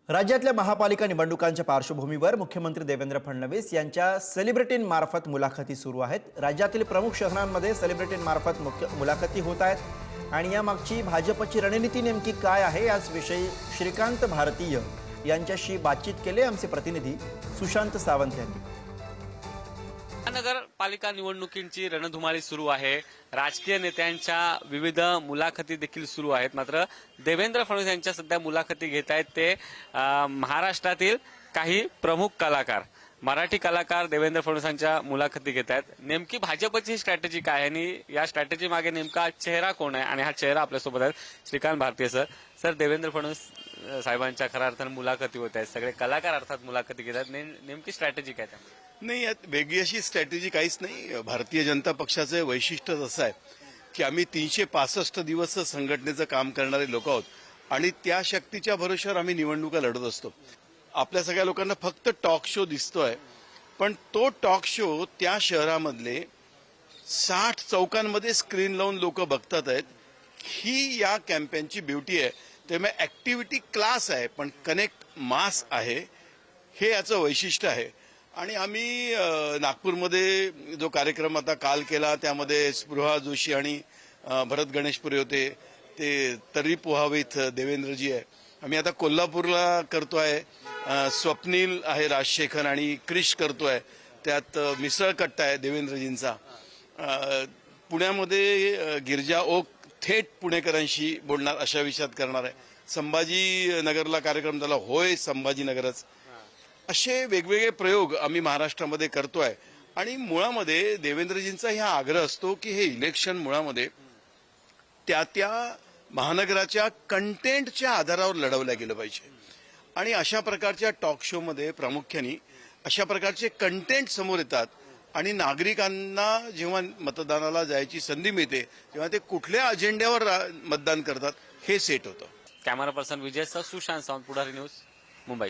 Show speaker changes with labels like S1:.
S1: राज्यातल्या महापालिका निवडणुकांच्या पार्श्वभूमीवर मुख्यमंत्री देवेंद्र फडणवीस यांच्या सेलिब्रिटींमार्फत मुलाखती सुरू आहेत। राज्यातील प्रमुख शहरांमध्ये सेलिब्रिटींमार्फत मुलाखती होत आहेत आणि यामागची भाजपची रणनीती नेमकी काय आहे याविषयी श्रीकांत भारतीय यांच्याशी बातचीत केली आमचे प्रतिनिधी सुशांत सावंत यांनी।
S2: महानगरपालिका निवडणुकींची रणधुमाळी सुरू आहे। राजकीय नेत्यांच्या विविध मुलाखती देखील सुरू आहेत। मात्र देवेंद्र फडणवीस यांच्या सध्या मुलाखती घेत आहेत ते महाराष्ट्रातील काही प्रमुख कलाकार, मराठी कलाकार देवेंद्र फडणवीसांच्या मुलाखती घेत आहेत। नेमकी भाजपची स्ट्रॅटेजी काय आहे आणि या स्ट्रॅटेजी मागे नेमका चेहरा कोण आहे आणि हा चेहरा आपल्यासोबत आहे श्रीकांत भारतीय सर। सर, देवेंद्र फडणवीस साहेबांच्या खऱ्या अर्थाने मुलाखती होत आहेत, सगळे कलाकार अर्थात मुलाखती घेत आहेत, नेमकी स्ट्रॅटेजी काय त्यामध्ये?
S3: नाही, यात वेगळी अशी स्ट्रॅटेजी काहीच नाही। भारतीय जनता पक्षाचं वैशिष्ट्यच असं आहे की आम्ही 365 दिवस संघटनेचं काम करणारे लोक आहोत आणि त्या शक्तीच्या भरोश्यावर आम्ही निवडणुका लढत असतो। आपल्या सगळ्या लोकांना फक्त टॉक शो दिसतोय, पण तो टॉक शो त्या शहरामधले 60 चौकांमध्ये स्क्रीन लावून लोक बघतात आहेत। ही या कॅम्पेनची ब्युटी आहे। त्यामुळे ऍक्टिव्हिटी क्लास आहे पण कनेक्ट मास आहे, हे याचं वैशिष्ट्य आहे। आणि आम्ही नागपूरमध्ये जो कार्यक्रम आता काल केला त्यामध्ये स्पृहा जोशी आणि भरत गणेशपुरे होते, ते तर्री पोहावेत देवेंद्रजी आहे। आम्ही आता कोल्हापूरला करतोय, स्वप्नील आहे राजशेखर आणि क्रिश करतोय, त्यात मिसळ कट्टा आहे देवेंद्रजींचा। पुण्यामध्ये गिरजा ओक थेट पुणेकरांशी बोलणार अशा विषयात करणार आहे। संभाजीनगरला कार्यक्रम झाला, होय संभाजीनगरच। असे वेगवेगळे प्रयोग आम्ही महाराष्ट्रामध्ये करतोय आणि मुळामध्ये देवेंद्रजींचा हा आग्रह असतो की हे इलेक्शन मुळामध्ये त्या महानगराच्या कंटेंटच्या आधारावर लढवलं गेलं पाहिजे आणि अशा प्रकारच्या टॉक शोमध्ये प्रामुख्याने अशा प्रकारचे कंटेंट समोर येतात आणि नागरिकांना जेव्हा मतदानाला जायची संधी मिळते तेव्हा ते कुठल्या अजेंड्यावर मतदान करतात हे सेट होतं।
S2: कॅमेरा पर्सन विजय सर, सुशांत सावंत, पुढारी न्यूज, मुंबई।